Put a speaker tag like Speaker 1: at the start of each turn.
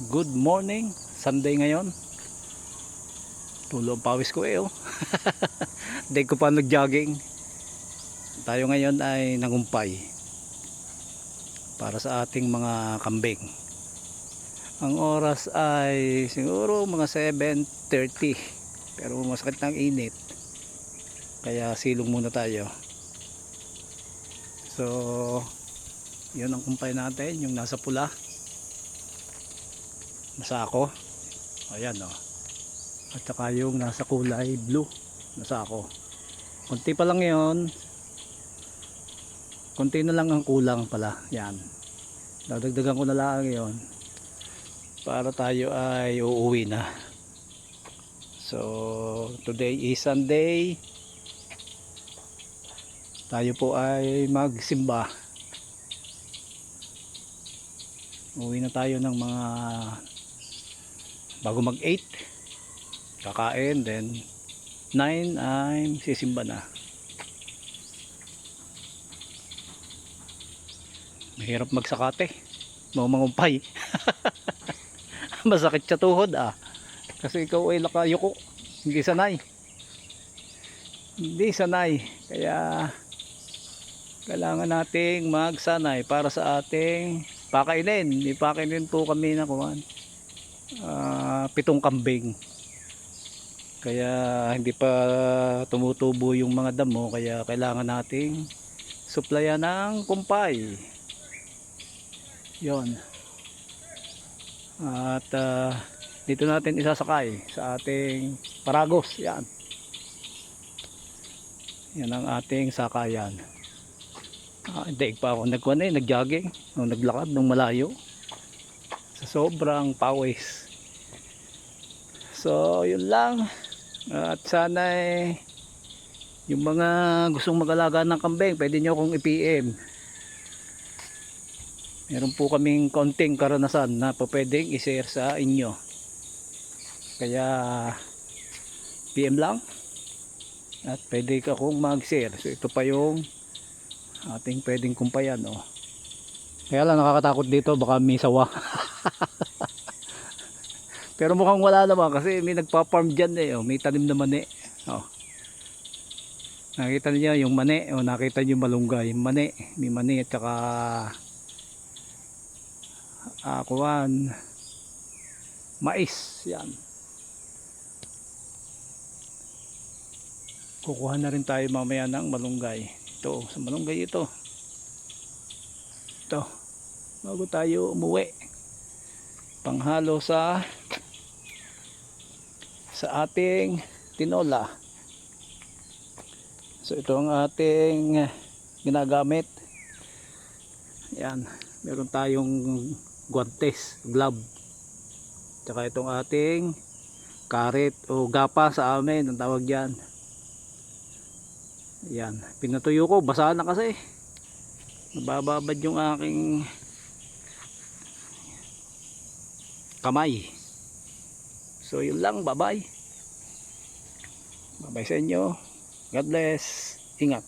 Speaker 1: Good morning, Sunday ngayon. Tulo ang pawis ko oh. Hindi ko pa nag-jogging. Tayo ngayon ay nangumpay para sa ating mga kambing. Ang oras ay siguro mga 7:30. Pero masakit ng init. Kaya silong muna tayo. So, yun ang kumpay natin, yung nasa pula. Nasa ako. Ayan oh. At saka yung nasa kulay blue. Nasa ako. Kunti pa lang yun. Kunti na lang ang kulang pala. Yan. Dadagdagan ko na lang yun. Para tayo ay uuwi na. So, today is Sunday. Tayo po ay magsimba. Uuwi na tayo ng mga bago mag 8 kakain, then 9 ay sisimba na. Mahirap magsakate, mangumpay. Masakit sa tuhod kasi ikaw ay nakayuko, hindi sanay, kaya kailangan nating magsanay para sa ating pakainin. Ipakainin po kami na 7 kambing, kaya hindi pa tumutubo yung mga damo, kaya kailangan nating supplyan ng kumpay yon. At dito natin isasakay sa ating paragos. Yan ang ating sakayan. Hindi pa ako nag-jogging o naglakad ng malayo sa sobrang pawis. So yun lang. At sana yung mga gustong mag-alaga ng kambing, pwede nyo akong i-PM. Meron po kaming konting karanasan na pwedeng i-share sa inyo. Kaya PM lang at pwede ka akong mag-share. So ito pa yung ating pwedeng kumpayan Kaya lang nakakatakot dito, baka may sawa. Pero mukhang wala naman kasi may nagpa-farm dyan may tanim na mani. Nakita niyo yung mani, nakita niyo yung malunggay, mani, may mani at saka mais. Yan. Kukuha na rin tayo mamaya ng malunggay. Ito, sa malunggay ito bago tayo umuwi, panghalo sa ating tinola. So ito ang ating ginagamit. Yan, meron tayong guantes, glove, tsaka itong ating karet o gapa sa amin ang tawag dyan. Yan, pinatuyo ko, basa na kasi, nabababad yung aking kamay. So yun lang, bye bye sa inyo, God bless, ingat.